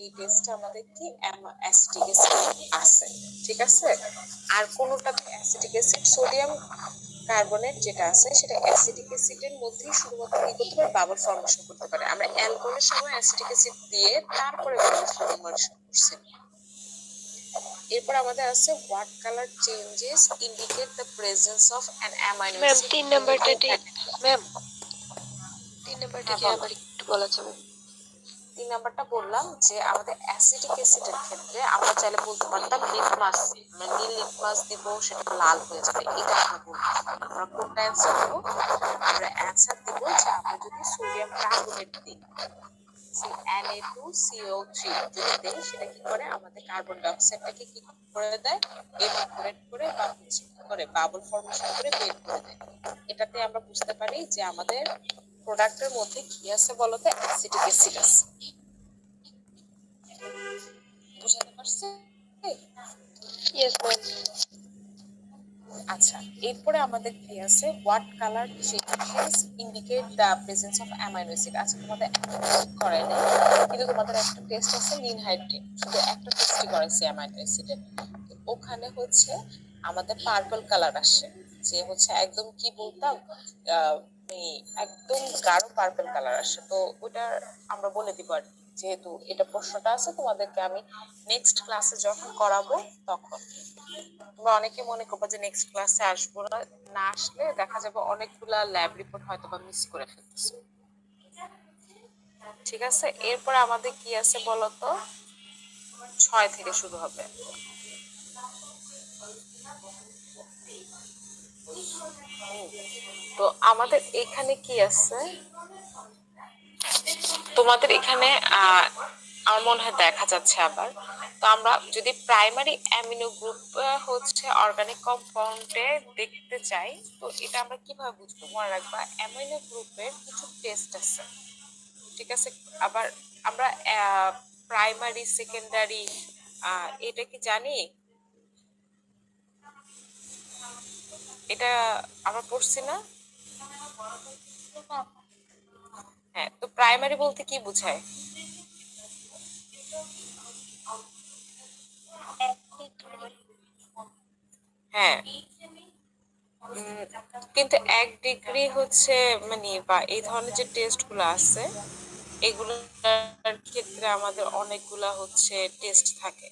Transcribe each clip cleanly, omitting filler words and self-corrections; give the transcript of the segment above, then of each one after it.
এই টেস্টে আমাদের কি অ্যাসিটিক অ্যাসিড আছে, ঠিক আছে। আর কোনোটাতে অ্যাসিটিক অ্যাসিড সোডিয়াম কার্বনেট যেটা আছে সেটা অ্যাসিটিক অ্যাসিডের মধ্যেই শুধুমাত্র কি করতে পারে, বাবল ফর্মেশন করতে পারে। আমরা অ্যালকোহলের সময় অ্যাসিটিক অ্যাসিড দিয়ে তারপরে বাবল ফর্মেশন করছি। এরপর আমাদের আছে what colour changes indicate the presence of an amino ma'am acid. 3 নাম্বারটা ম্যাম 3 নাম্বারটা কি আবার একটু বলা যাবে? 3 নাম্বারটা বললাম যে আমাদের অ্যাসিটিক অ্যাসিডের ক্ষেত্রে আমরা চাইলে বলতে পারতাম লিটমাস, মানে নীল লিটমাস দিব, সেটা লাল হয়ে যাবে, এটা আমরা বলবো। আমরা কোনটা অ্যান্সার দেবো? আমরা অ্যান্সার দেবো যে আমরা যদি সোডিয়াম কার্বনেট দিই, Na2CO3 যদি দেই, সেটা কি করে, আমাদের কার্বন ডাই অক্সাইডটাকে কি করে দেয়, এভাপোরেট করে বা হচ্ছে করে বাবল ফর্মেশন করে বের করে দেয়। এটাতে আমরা বুঝতে পারি যে আমাদের প্রোডাক্টের মধ্যে কি আছে বলতে, অ্যাসিটিক অ্যাসিড আছে। বুঝাতে পারছি? Yes ma'am. আচ্ছা, এরপরে আমাদের কি আছে, what colour changes indicate the presence of amino acid. আচ্ছা, তোমাদের একটা টেস্ট করাই নাই, কিন্তু তোমাদের একটা টেস্ট আছে নিনহাইড্রেট, শুধু একটা টেস্টই করাইছি অ্যামাইনো অ্যাসিডের। ওখানে হচ্ছে আমাদের পার্পল কালার আসে, যে হচ্ছে একদম কি বলতাম, একদম গাঢ় পার্পল কালার আসে। তো ওটা আমরা বলে দিব আর কি, যেহেতু এটা প্রশ্নটা আছে তোমাদেরকে আমি নেক্সট ক্লাসে যখন করাবো তখন। তোমরা অনেকে মনে করবো যে নেক্সট ক্লাসে আসবো না, না আসলে দেখা যাবে অনেকগুলা ল্যাব রিপোর্ট হয়তো বা মিস করে ফেলতেছে। ঠিক আছে, এরপর আমাদের কি আছে বলতো, 6 থেকে শুরু হবে। তো আমাদের এখানে কি আছে, তোমাদের এখানে আমার মনে হয় দেখা যাচ্ছে আবার। তো আমরা যদি প্রাইমারি অ্যামিনো গ্রুপ হচ্ছে অর্গানিক কম্পাউন্ডে দেখতে চাই, তো এটা আমরা কিভাবে বুঝবো, মনে রাখবা অ্যামিনো গ্রুপের কিছু টেস্ট আছে, ঠিক আছে। আবার আমরা প্রাইমারি সেকেন্ডারি এটা কি জানি, এটা আমরা পড়ছি না? হ্যাঁ, তো প্রাইমারি বলতে কি বোঝায়? হ্যাঁ, কিন্তু 1 ডিগ্রি হচ্ছে মানে বা এই ধরনের যে টেস্ট গুলো আছে, এগুলোর ক্ষেত্রে আমাদের অনেকগুলা হচ্ছে টেস্ট থাকে।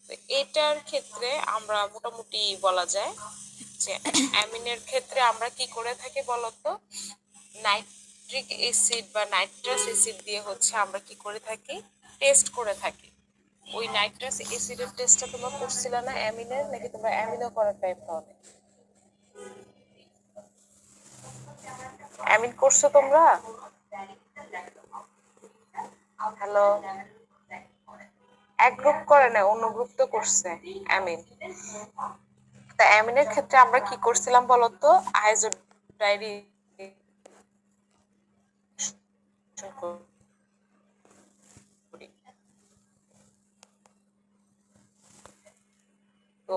তো এটার ক্ষেত্রে আমরা মোটামুটি বলা যায় যে অ্যামিনের ক্ষেত্রে আমরা কি করে থাকি বলতো, নাইট্রিক অ্যাসিড বা নাইট্রাস অ্যাসিড দিয়ে হচ্ছে আমরা কি করে থাকি, টেস্ট করে থাকি। ওই নাইট্রাস অ্যাসিডের টেস্টটা তোমরা করছিলে না অ্যামিনের, নাকি তোমরা অ্যামিনও করার টাইপ পাও না? অ্যামিন করছো তোমরা? হ্যালো, এক গ্রুপ করে না, অন্য গ্রুপ তো করছে অ্যামিন। তা অ্যামিনের ক্ষেত্রে আমরা কি করছিলাম বলতো, আইজোডাইরি তো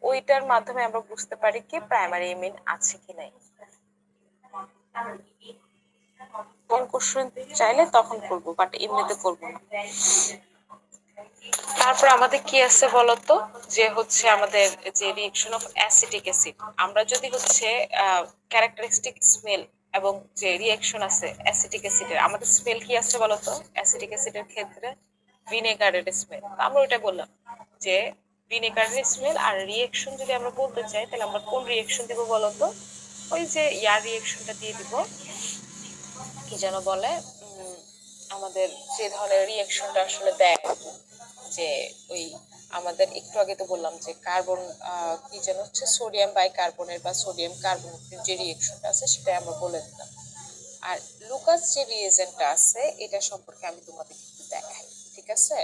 ওইটার মাধ্যমে আমরা বুঝতে পারি কি প্রাইমারি অ্যামিন আছে কি নাই। কোন কোশ্চেন চাইলে তখন করবো, বাট এমনিতে করবো না। তারপর আমাদের কি আছে বলতো, যে হচ্ছে আমাদের যে রিঅ্যাকশন অফ অ্যাসিটিক অ্যাসিড, আমরা যদি হচ্ছে ক্যারেক্টারিস্টিক স্মেল এবং যে রিঅ্যাকশন আছে অ্যাসিটিক অ্যাসিডের, আমাদের স্মেল কি আছে বলতো অ্যাসিটিক অ্যাসিডের ক্ষেত্রে, ভিনেগারের স্মেল। আমরা ওইটা বললাম যে ভিনেগারের স্মেল। আর রিঅ্যাকশন যদি আমরা বলতে চাই, তাহলে আমরা কোন রিঅ্যাকশন দিব বলতো, ওই যে ইয়ার রিঅ্যাকশনটা দিয়ে দিব, কি যেন বলে, আমাদের যে ধরনের রিঅ্যাকশনটা আসলে দেয়, যে ওই আমাদের একটু আগে তো বললাম যে কার্বন কি যেন হচ্ছে সোডিয়াম বাই কার্বনের বা সোডিয়াম কার্বনেটের যে রিঅ্যাকশনটা আছে সেটা আমরা বলে দিলাম। আর লুকাস যে রিএজেন্টটা আছে, এটা সম্পর্কে আমি তোমাদের একটু দেখাই, ঠিক আছে।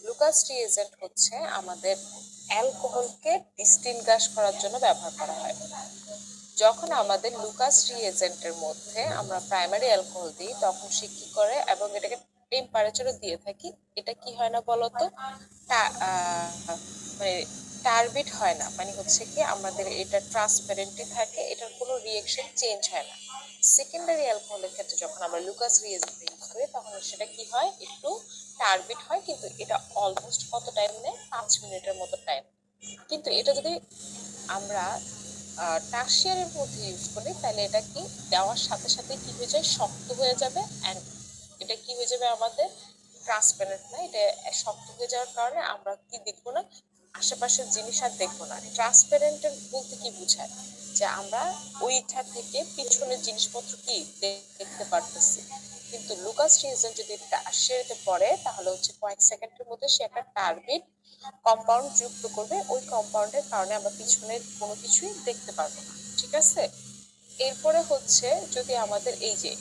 লুকাস রিএজেন্ট হচ্ছে আমাদের অ্যালকোহলকে ডিস্টিংগুইশ করার জন্য ব্যবহার করা হয়। যখন আমাদের লুকাস রিএজেন্টের মধ্যে আমরা প্রাইমারি অ্যালকোহল দিই, তখন সে কি করে, এবং এটাকে টেম্পারেচারও দিয়ে থাকি, এটা কি হয় না বলতো, মানে টার্বিড হয় না, মানে হচ্ছে কি আমাদের এটা ট্রান্সপারেন্টই থাকে, এটার কোনো রিঅ্যাকশন চেঞ্জ হয় না। সেকেন্ডারি অ্যালকোহলের ক্ষেত্রে যখন আমরা লুকাস রিএজেন্ট ইউজ করি তখন সেটা কি হয়, একটু টার্বিড হয়, কিন্তু এটা অলমোস্ট কত টাইম নেয়, 5 মিনিটের মতো টাইম। কিন্তু এটা যদি আমরা টার্সিয়ারের মধ্যে ইউজ করি তাহলে এটা কি দেওয়ার সাথে সাথে কি হয়ে যায়, শক্ত হয়ে যাবে, অ্যান্ড এটা কি হয়ে যাবে আমাদের ট্রান্সপারেন্ট না। এটা শক্ত হয়ে যাওয়ার কারণে আমরা কি দেখবো না, আশেপাশের জিনিস আর দেখবো না। ট্রান্সপারেন্টের বলতে কি বোঝায়, যে আমরা ওইটা থেকে পিছনের জিনিসপত্র কি দেখতে পারতেছি। কিন্তু লুকাস রিয়েজেন্ট যদি টার্সিয়ারিতে পড়ে তাহলে হচ্ছে কয়েক সেকেন্ডের মধ্যে সে একটা টার্বিড কম্পাউন্ড যুক্ত করবে, ওই কম্পাউন্ডের কারণে আমরা পিছনের কোনো কিছুই দেখতে পারবো না। ঠিক আছে, এরপরে হচ্ছে যদি আমাদের এই যে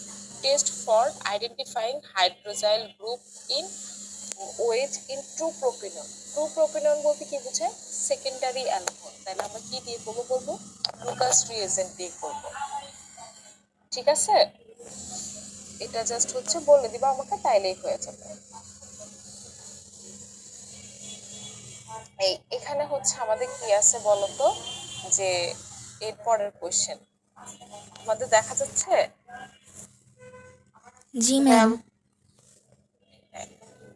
test for identifying hydroxyl group in ওয়েজ in two propanol. Two propanol বলতে কি বোঝায়, সেকেন্ডারি অ্যালকোহল। তাহলে আমরা কি দিয়ে করবো বলবো, লুকাস রিয়েজেন্ট দিয়ে করবো। ঠিক আছে, এটা জাস্ট হচ্ছে বলে দিবা আমাকে, তাইলেই হয়ে যাবে। এই এখানে হচ্ছে আমাদের কি আছে বলতো, যে এর পরের কোশ্চেন আমাদের দেখা যাচ্ছে। জি ম্যাম।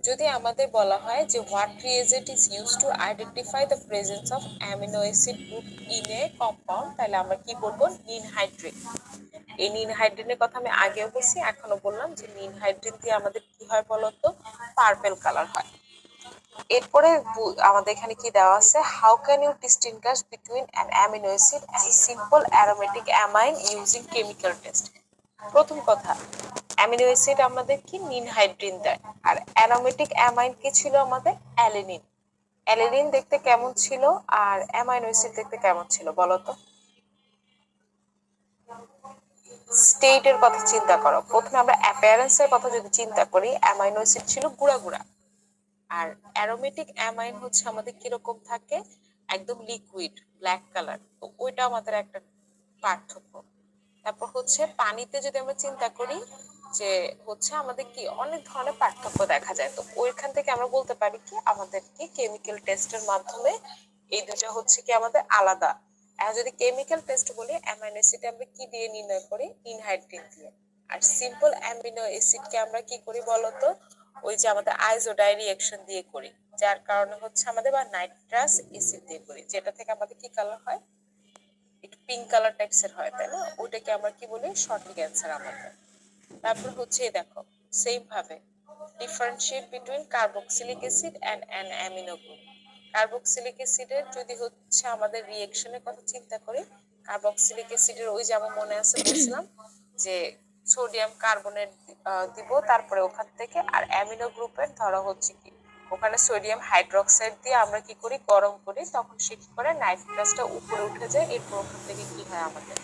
যদি আমাদের বলা হয় যে what reagent is use to identify the presence of amino acid group in a compound, তাহলে আমরা কি বলবো, নিনহাইড্রিন। এই নিনহাইড্রিনের কথা আমি আগেও বলছি, এখনো বললাম যে নিনহাইড্রিন দিয়ে আমাদের কি হয় বলতো, পার্পেল কালার হয়। এরপরে আমাদের এখানে কি দেওয়া আছে, how can you distinguish between an amino acid and simple aromatic amine using chemical test. প্রথম কথা, অ্যামিনো অ্যাসিড আমাদের কি নিনহাইড্রিন দেয়, আর অ্যারোমেটিক অ্যামাইন কি ছিল আমাদের অ্যালিনিন। অ্যালিনিন দেখতে কেমন ছিল আর অ্যামাইনো অ্যাসিড দেখতে কেমন ছিল বলতো, স্টেটের কথা চিন্তা করো। প্রথমে আমরা অ্যাপিয়ারেন্সের কথা যদি চিন্তা করি, অ্যামাইনো অ্যাসিড ছিল গুঁড়া গুঁড়া, আর অ্যারোমেটিক অ্যামাইন হচ্ছে আমাদের কিরকম থাকে, একদম লিকুইড ব্ল্যাক কালার। তো ওইটা আমাদের একটা পার্থক্য। তারপর হচ্ছে পানিতে যদি আমরা চিন্তা করি, যে হচ্ছে আমাদের কি অনেক ধরনের পার্থক্য দেখা যায়। তো ওইখান থেকে আমরা বলতে পারি কি আমাদের কি কেমিক্যাল টেস্টের মাধ্যমে এই দুটো হচ্ছে কি আমাদের আলাদা। এখন যদি কেমিক্যাল টেস্ট বলি, অ্যামাইনো অ্যাসিড আমরা কি দিয়ে নির্ণয় করি, ইনহাইড্রিন দিয়ে। আর সিম্পল অ্যামিনো অ্যাসিডকে আমরা কি করি বলতো, ওই যে আমাদের আইসোডাই রিঅ্যাকশন দিয়ে করি, যার কারণে হচ্ছে আমাদের, বা নাইট্রাস অ্যাসিড দিয়ে করি, যেটা থেকে আমাদের কি কালার হয়, একটু পিঙ্ক কালার টাইপসের হয়, তাই না? ওটাকে আমরা কি বলি, সঠিক অ্যান্সার আমাদের। তারপর হচ্ছে দেখো, সেম ভাবে differentiate between carboxylic acid and an amino group. Carboxylic অ্যাসিডের যদি হচ্ছে আমাদের রিঅ্যাকশনের কথা চিন্তা করি, কার্বক্সিলিক অ্যাসিডের ওই যে আমার মনে আছে বলছিলাম যে সোডিয়াম কার্বনেট দিব, তারপরে ওখান থেকে, আর অ্যামিনো গ্রুপের ধরো হচ্ছে কি ওখানে সোডিয়াম হাইড্রোক্সাইড দিয়ে আমরা কি করি, গরম করি, তখন সে কি করে নাইট্রাসটা উপরে উঠে যায়, এরপর ওখান থেকে কি হয় আমাদের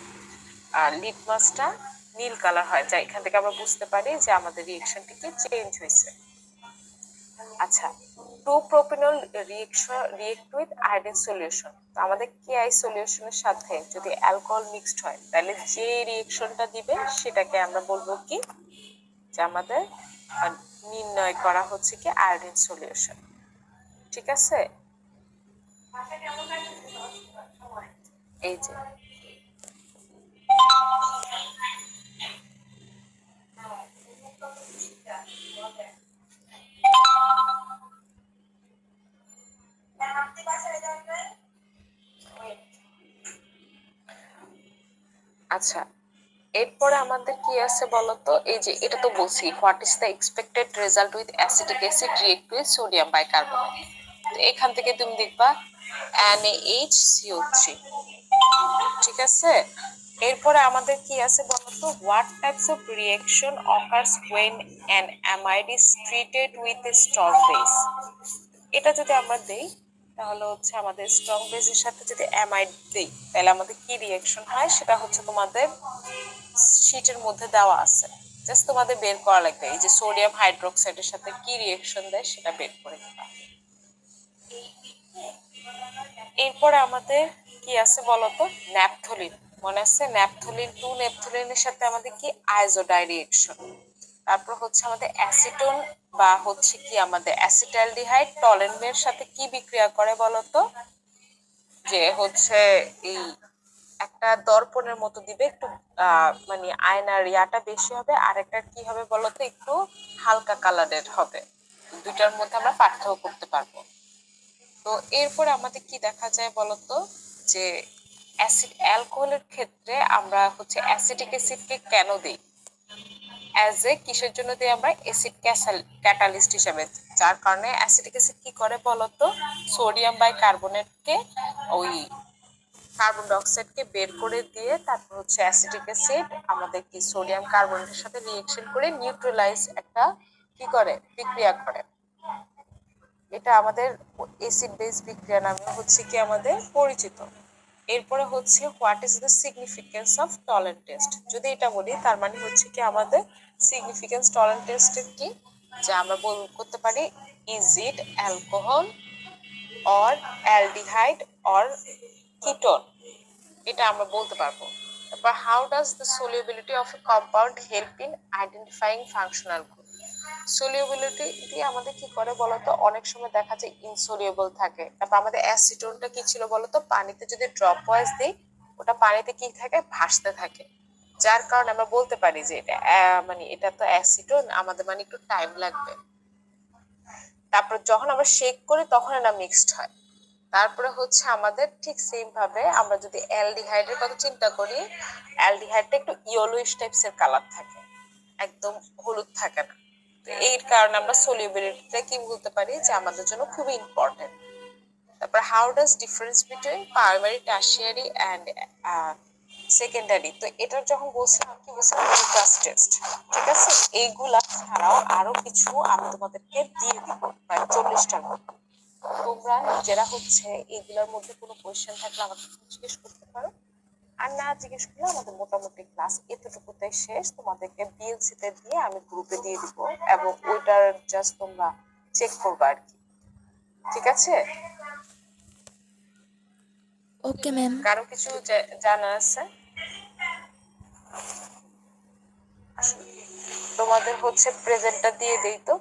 লিটমাসটা নীল কালার হয়, যা এখান থেকে আমরা বুঝতে পারি যে আমাদের রিঅ্যাকশনটি কি চেঞ্জ হয়েছে। আচ্ছা, two propanol react with iodine solution. তো আমাদের কেআই সলিউশনের সাথে যদি অ্যালকোহল মিক্সড হয়, তাহলে যে রিঅ্যাকশনটা দিবে সেটাকে আমরা বলবো কি, যে আমাদের নির্ণয় করা হচ্ছে কি আয়োডিন সলিউশন। ঠিক আছে, এই যে আচ্ছা, এরপরে আমাদের কি আছে বলতো, এই যে এটা তো বলছি, what is the expected result with acetic acid react with sodium bicarbonate. তো এখান থেকে তুমি দেখবা NaHCO3। ঠিক আছে, এরপরে আমাদের কি আছে বলতো, what types of reaction occurs when an amide is treated with a strong base. এটা যদি আমরা দেই তাহলে হচ্ছে আমাদের স্ট্রং বেসের সাথে যদি অ্যামাইড দেই তাহলে আমাদের কি রিঅ্যাকশন হয়, সেটা হচ্ছে তোমাদের শীটের মধ্যে দেওয়া আছে, জাস্ট তোমাদের বের করা লাগবে। এই যে সোডিয়াম হাইড্রোক্সাইডের সাথে কি রিঅ্যাকশন দেয় সেটা বের করে দিবা। এরপরে আমাদের কি আছে বলতো, ন্যাপথলিন। মনে আছে, ন্যাপথলিন 2 ন্যাপথলিনের সাথে আমাদের কি আইসোডাই রিঅ্যাকশন। তারপর হচ্ছে আমাদের অ্যাসিটোন বা হচ্ছে কি আমাদের অ্যাসিটালডিহাইড টলেনের সাথে কি বিক্রিয়া করে বলতো, যে হচ্ছে এই একটা দর্পণের মতো দিবে, একটু মানে আয়নার ইয়াটা বেশি হবে, আর একটা কি হবে বলতো, একটু হালকা কালারের হবে। দুইটার মধ্যে আমরা পার্থক্য করতে পারবো। তো এরপরে আমাদের কি দেখা যায় বলতো, যে অ্যাসিড অ্যালকোহলের ক্ষেত্রে আমরা হচ্ছে অ্যাসিটিক অ্যাসিডকে কেন দিই, অ্যাজ এ কিসের জন্য দিই আমরা, অ্যাসিড ক্যাটালিস্ট হিসাবে। যার কারণে অ্যাসিটিক অ্যাসিড কি করে বলতো, সোডিয়াম বাই কার্বনেটকে, ওই কার্বন ডাইঅক্সাইডকে বের করে দিয়ে তারপর হচ্ছে অ্যাসিটিক অ্যাসিড আমাদের কি সোডিয়াম কার্বনেটের সাথে রিয়েকশন করে নিউট্রালাইজ একটা কি করে বিক্রিয়া করে। এটা আমাদের অ্যাসিড বেস বিক্রিয়া নামে হচ্ছে কি আমাদের পরিচিত। এরপরে হচ্ছে what is the significance of tolerant test, যদি এটা বলি তার মানে হচ্ছে কি আমাদের সিগনিফিকেন্স টলারেন্ট টেস্টের কি, যে আমরা করতে পারি is it alcohol or aldehyde or ketone, এটা আমরা বলতে পারবো। তারপর how does the solubility of A compound help in identifying functional group, solubility দিয়ে আমাদের কি করে বলতো, অনেক সময় দেখা যায় ইনসলিউবল থাকে। তারপর আমাদের অ্যাসিটোনটা কি ছিল বলতো, পানিতে যদি ড্রপ ওয়াইজ দিই ওটা পানিতে কি থাকে, ভাসতে থাকে। যার কারণে আমরা বলতে পারি যে এটা মানে এটা তো অ্যাসিটোন, আমাদের মানে একটু টাইম লাগবে। তারপর যখন আমরা শেক করি তখন এটা মিক্সড হয়। তারপরে হচ্ছে আমাদের ঠিক সেম ভাবে আমরা যদি অ্যালডিহাইডের কথা চিন্তা করি, অ্যালডিহাইডটা একটু ইয়েলোইশ টাইপস এর কালার থাকে, একদম হলুদ থাকে না। তো এই কারণে আমরা সলিউবিলিটিটা কি বলতে পারি, যে আমাদের জন্য খুবই ইম্পর্টেন্ট। তারপর how does difference between primary tertiary and secondary, তো এটার যখন বলছিলাম কি বলছিলাম লিটাস টেস্ট, ঠিক আছে। এইগুলা ছাড়াও আরো কিছু আমি তোমাদেরকে দিয়ে দিব, প্রায় 40টার মতো। তোমরা নিজেরা হচ্ছে এগুলোর মধ্যে কোনো কোয়েশ্চেন থাকলে আমাকে জিজ্ঞেস করতে পারো, আর না জিজ্ঞেস করলে আমাদের মোটামুটি ক্লাস এতটুকুতে শেষ। তোমাদেরকে বিএলসি তে দিয়ে আমি গ্রুপে দিয়ে দিব, এবং ওইটার জাস্ট তোমরা চেক করবে আর কি, ঠিক আছে। Okay ma'am. কারো কিছু জানা আছে? তোমাদের হচ্ছে প্রেজেন্টটা দিয়ে দেই তো।